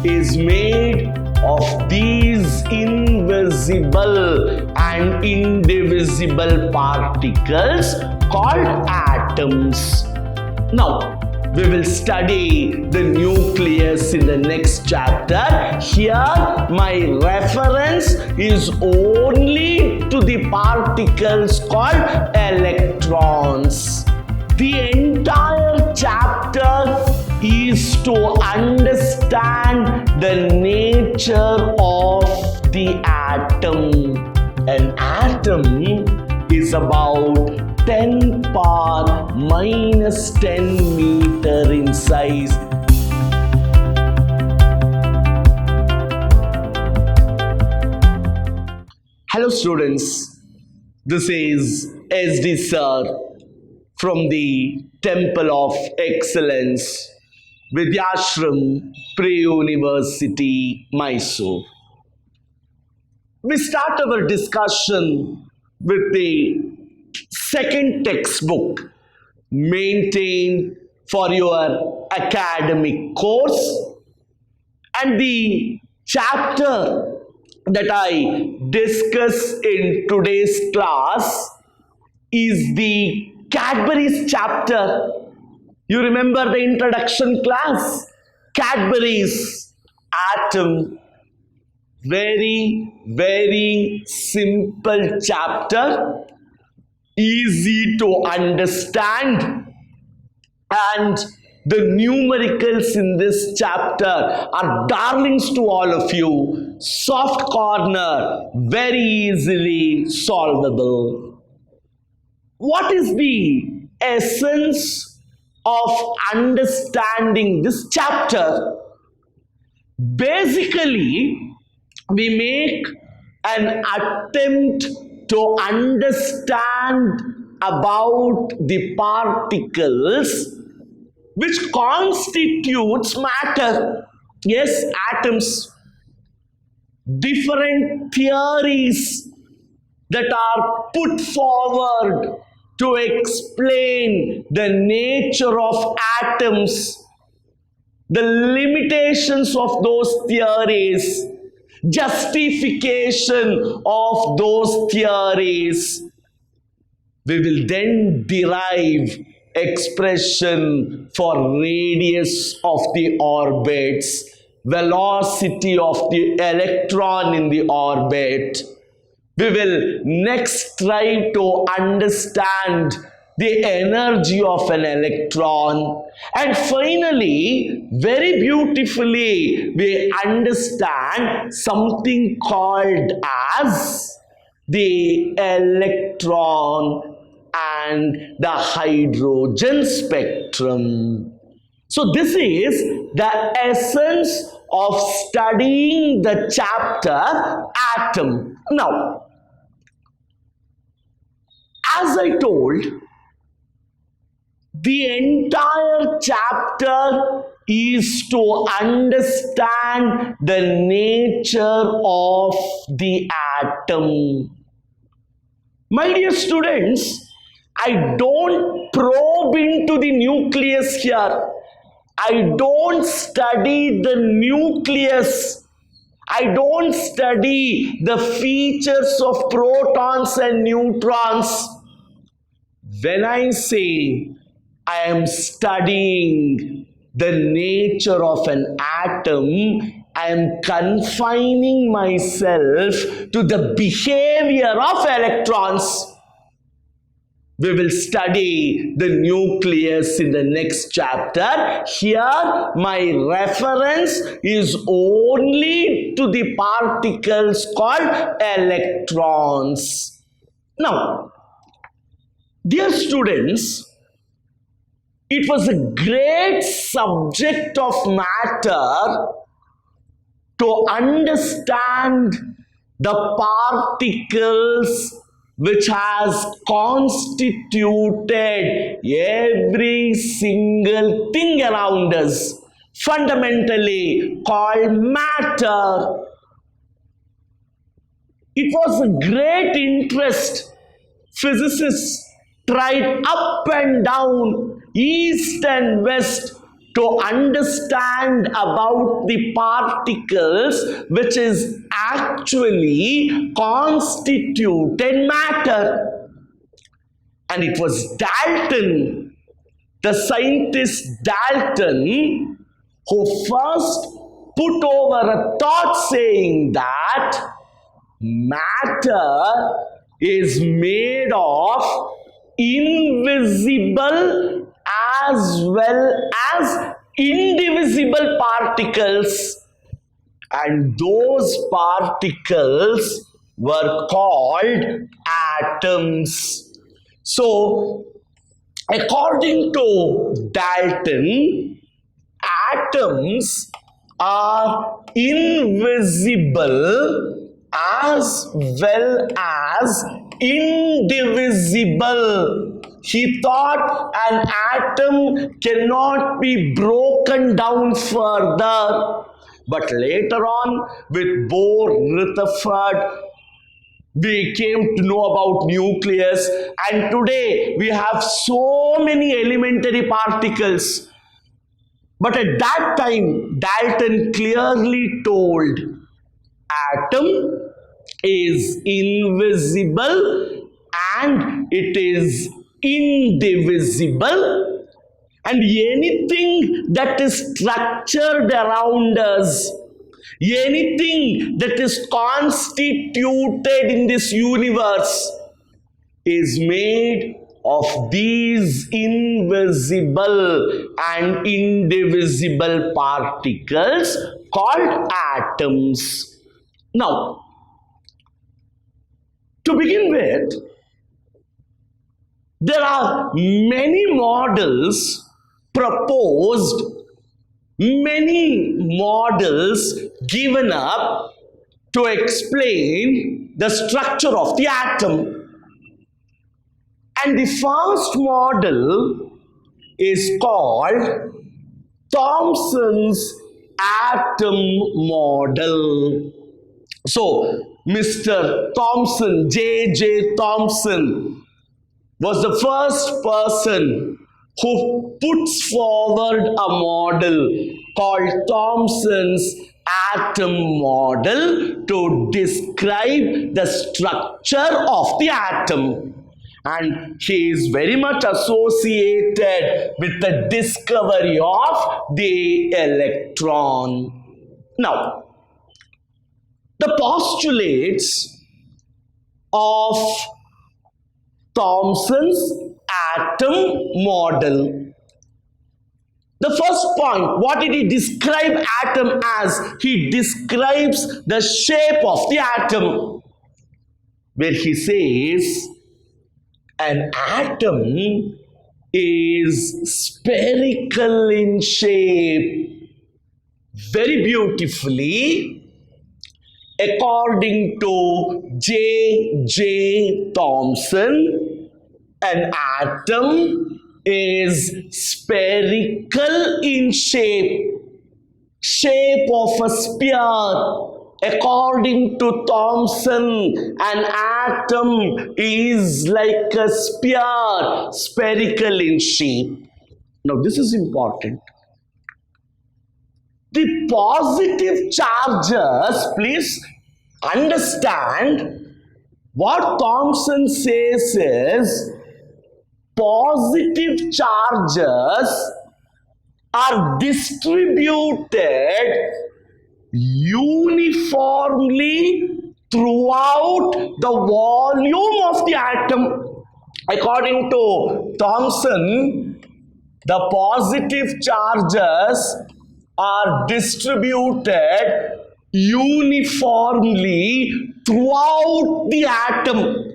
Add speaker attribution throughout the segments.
Speaker 1: is made of these invisible and indivisible particles called atoms. Now, we will study the nucleus in the next chapter. Here, my reference is only to the particles called electrons. The entire chapter is to understand the nature of the atom. An atom is about 10 power minus 10 meter in size. Hello students, this is SD Sir from the Temple of Excellence, Vidyashram Pre-University, Mysore. We start our discussion with the second textbook maintained for your academic course, and the chapter that I discuss in today's class is the Cadbury's chapter. You remember the introduction class? Cadbury's atom. Very simple chapter, easy to understand, and the numericals in this chapter are darlings to all of you. Soft corner, very easily solvable. What is the essence of understanding this chapter? Basically, we make an attempt to understand about the particles which constitutes matter. Yes, atoms. Different theories that are put forward to explain the nature of atoms, the limitations of those theories, justification of those theories. We will then derive expression for radius of the orbits, velocity of the electron in the orbit. We will next try to understand the energy of an electron, and finally, very beautifully, we understand something called as the electron and the hydrogen spectrum. So this is the essence of studying the chapter atom. Now, as I told, the entire chapter is to understand the nature of the atom. My dear students, I don't probe into the nucleus here. I don't study the nucleus. I don't study the features of protons and neutrons. When I say I am studying the nature of an atom, I am confining myself to the behavior of electrons. We will study the nucleus in the next chapter. Here, my reference is only to the particles called electrons. Now, dear students, it was a great subject of matter to understand the particles which has constituted every single thing around us, fundamentally called matter. It was a great interest. Physicists tried up and down, east and west, to understand about the particles which is actually constituted matter. And it was Dalton, the scientist Dalton, who first put over a thought saying that matter is made of invisible as well as indivisible particles, and those particles were called atoms. So, according to Dalton, atoms are invisible as well as indivisible. He thought an atom cannot be broken down further. But later on, with Bohr, Rutherford, we came to know about nucleus, and today we have so many elementary particles. But at that time, Dalton clearly told atom is invisible and it is indivisible, and anything that is structured around us, anything that is constituted in this universe is made of these invisible and indivisible particles called atoms. Now, to begin with, there are many models proposed, many models given up to explain the structure of the atom. And the first model is called Thomson's atom model. So, Mr. Thomson, J.J. Thomson, was the first person who puts forward a model called Thomson's atom model to describe the structure of the atom. And he is very much associated with the discovery of the electron. Now, the postulates of Thomson's atom model. The first point, what did he describe atom as? He describes the shape of the atom, where he says an atom is spherical in shape. Very beautifully, according to J.J. Thomson, an atom is spherical in shape of a sphere. According to Thomson, an atom is like a sphere, spherical in shape. Now, this is important. The positive charges, please understand, what Thomson says is positive charges are distributed uniformly throughout the volume of the atom. According to Thomson, the positive charges are distributed uniformly throughout the atom.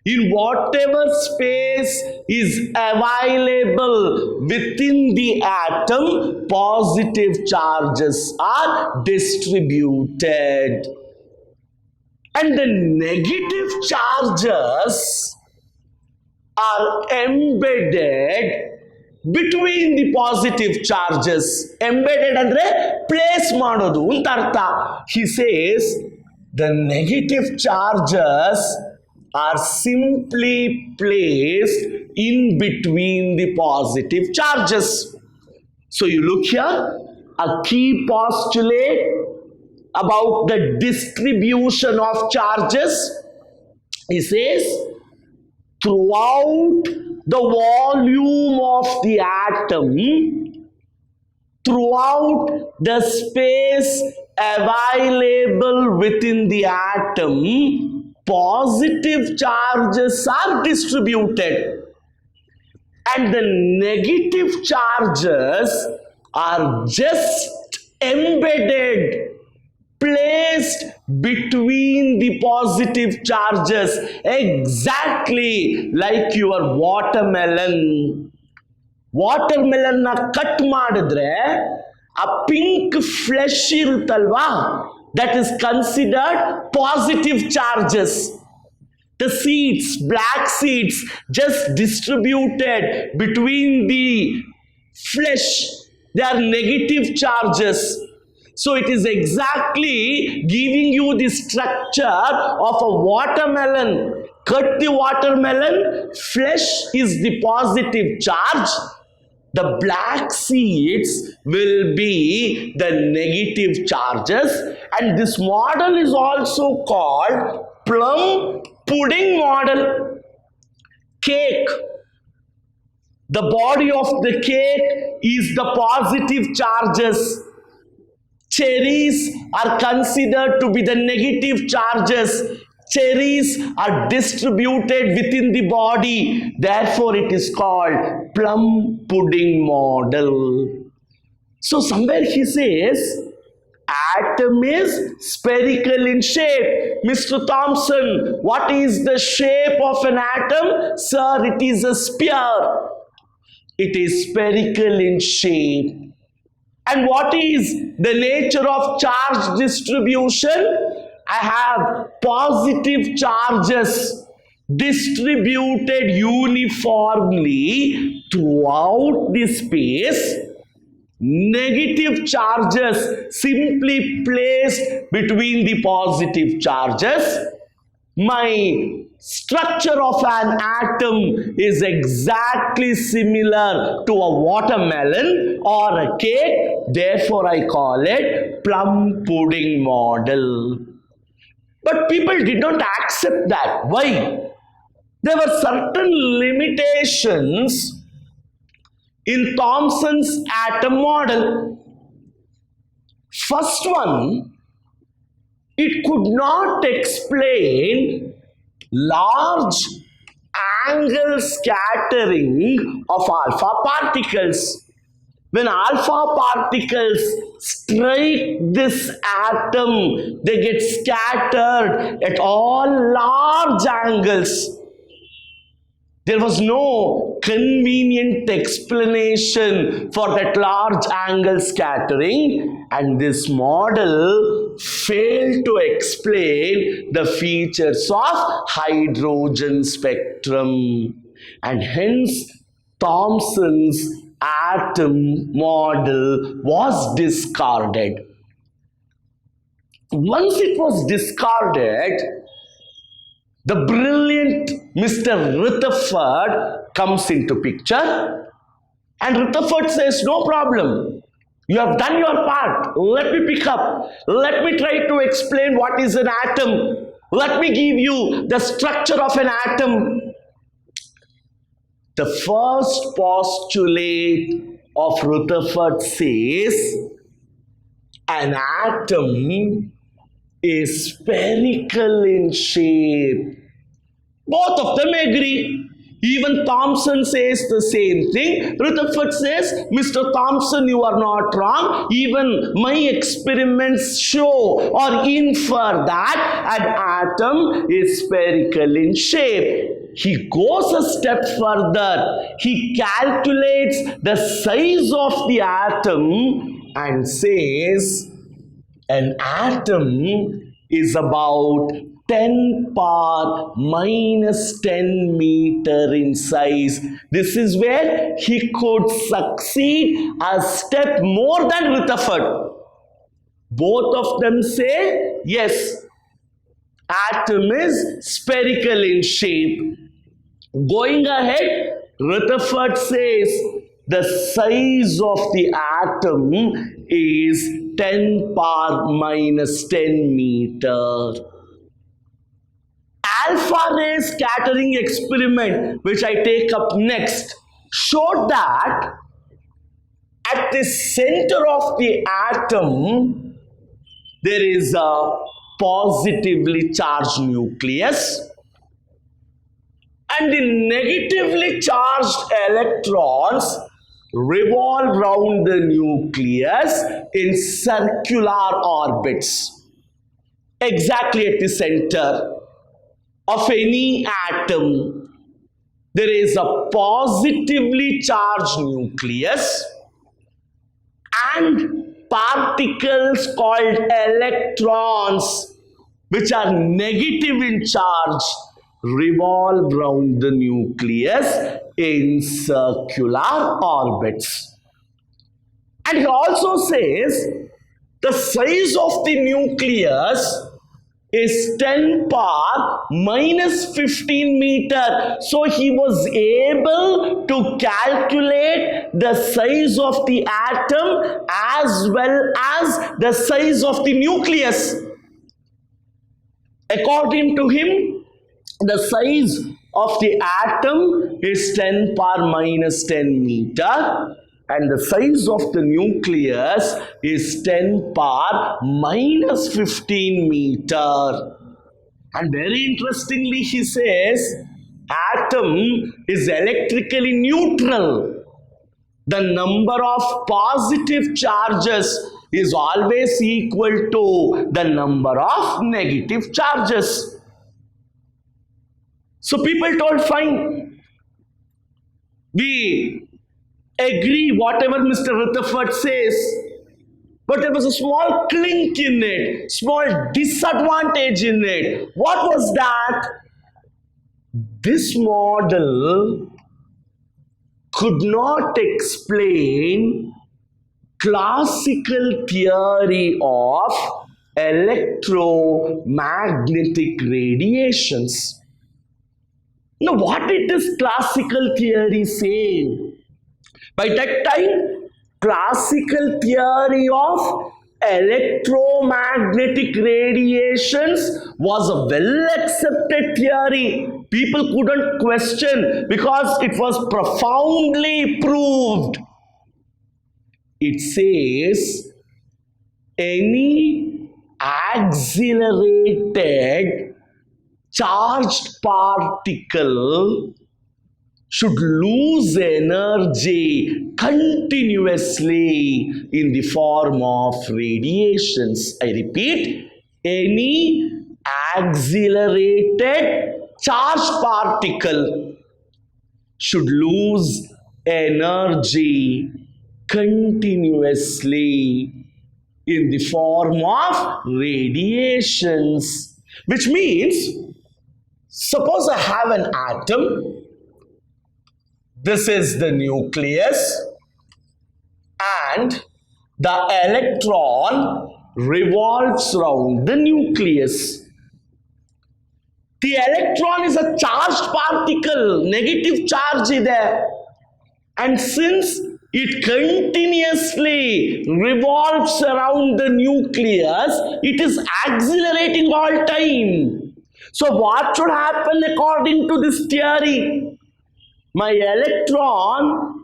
Speaker 1: In whatever space is available within the atom, positive charges are distributed. And the negative charges are embedded between the positive charges. Embedded andre place ಮಾಡೋದು ಅಂತ ಅರ್ಥ. He says the negative charges are simply placed in between the positive charges. So you look here, a key postulate about the distribution of charges. He says, throughout the volume of the atom, throughout the space available within the atom, positive charges are distributed and the negative charges are just embedded, placed between the positive charges, exactly like your watermelon. Watermelon na cut ಮಾಡಿದ್ರೆ a pink flesh ಇರುತ್ತಲ್ವಾ, that is considered positive charges. The seeds, black seeds, just distributed between the flesh, they are negative charges. So it is exactly giving you the structure of a watermelon. Cut the watermelon, flesh is the positive charge. The black seeds will be the negative charges, and this model is also called plum pudding model. Cake. The body of the cake is the positive charges. Cherries are considered to be the negative charges. Cherries are distributed within the body. Therefore, it is called plum pudding model. So, somewhere he says, atom is spherical in shape. Mr. Thomson, what is the shape of an atom? Sir, it is a sphere. It is spherical in shape. And what is the nature of charge distribution? I have positive charges distributed uniformly throughout the space. Negative charges simply placed between the positive charges. My structure of an atom is exactly similar to a watermelon or a cake. Therefore, I call it plum pudding model. But people did not accept that. Why? There were certain limitations in Thomson's atom model. First one, it could not explain large angle scattering of alpha particles. When alpha particles strike this atom, they get scattered at all large angles. There was no convenient explanation for that large angle scattering, and this model failed to explain the features of hydrogen spectrum, and hence Thomson's atom model was discarded. Once it was discarded, the brilliant Mr. Rutherford comes into picture, and Rutherford says, no problem. You have done your part. Let me pick up. Let me try to explain what is an atom. Let me give you the structure of an atom. The first postulate of Rutherford says an atom is spherical in shape. Both of them agree. Even Thomson says the same thing. Rutherford says, Mr. Thomson, you are not wrong. Even my experiments show or infer that an atom is spherical in shape. He goes a step further. He calculates the size of the atom and says, an atom is about 10 power minus 10 meter in size. This is where he could succeed a step more than Rutherford. Both of them say, yes, atom is spherical in shape. Going ahead, Rutherford says, the size of the atom is 10 power minus 10 meter. Alpha ray scattering experiment, which I take up next, showed that at the center of the atom there is a positively charged nucleus, and the negatively charged electrons revolve round the nucleus in circular orbits, exactly at the center of any atom. There is a positively charged nucleus, and particles called electrons, which are negative in charge, revolve round the nucleus in circular orbits. And he also says the size of the nucleus is 10 power minus 15 meter. So he was able to calculate the size of the atom as well as the size of the nucleus. According to him, the size of the atom is 10 power minus 10 meter, and the size of the nucleus is 10 power minus 15 meter. And very interestingly, he says atom is electrically neutral. The number of positive charges is always equal to the number of negative charges. So people told, fine, we agree whatever Mr. Rutherford says, but there was a small clink in it, small disadvantage in it. What was that? This model could not explain classical theory of electromagnetic radiations. Now, what did this classical theory say? By that time, classical theory of electromagnetic radiations was a well-accepted theory. People couldn't question because it was profoundly proved. It says any accelerated charged particle should lose energy continuously in the form of radiations. I repeat, any accelerated charged particle should lose energy continuously in the form of radiations. Which means, suppose I have an atom. This is the nucleus, and the electron revolves around the nucleus. The electron is a charged particle, negative charge is there. And since it continuously revolves around the nucleus, it is accelerating all time. So what should happen according to this theory? My electron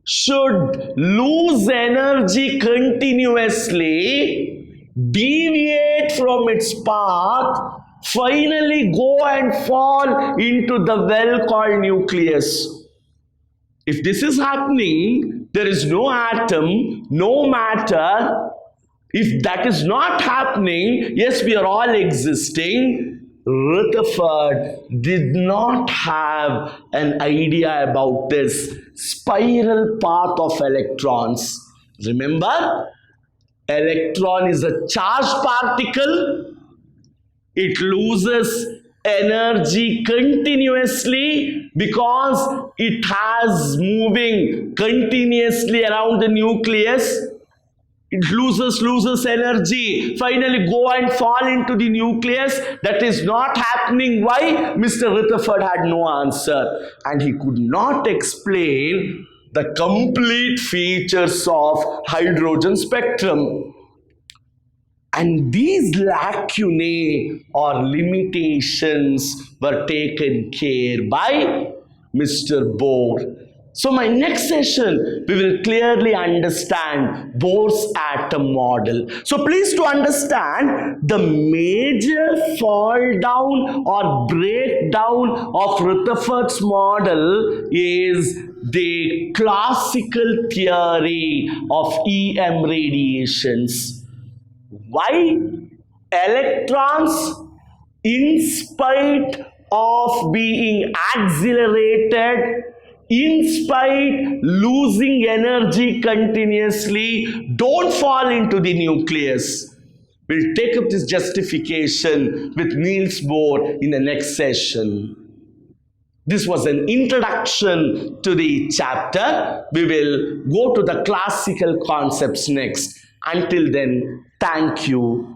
Speaker 1: should lose energy continuously, deviate from its path, finally go and fall into the well called nucleus. If this is happening, there is no atom, no matter. If that is not happening, yes, we are all existing. Rutherford did not have an idea about this spiral path of electrons. Remember, electron is a charged particle. It loses energy continuously because it has moving continuously around the nucleus. It loses energy, finally go and fall into the nucleus. That is not happening. Why? Mr. Rutherford had no answer, and he could not explain the complete features of hydrogen spectrum. And these lacunae or limitations were taken care by Mr. Bohr. So my next session, we will clearly understand Bohr's atom model. So please to understand, the major fall down or breakdown of Rutherford's model is the classical theory of EM radiations. Why? Electrons, in spite of being accelerated, in spite losing energy continuously, don't fall into the nucleus. We'll take up this justification with Niels Bohr in the next session. This was an introduction to the chapter. We will go to the classical concepts next. Until then, thank you.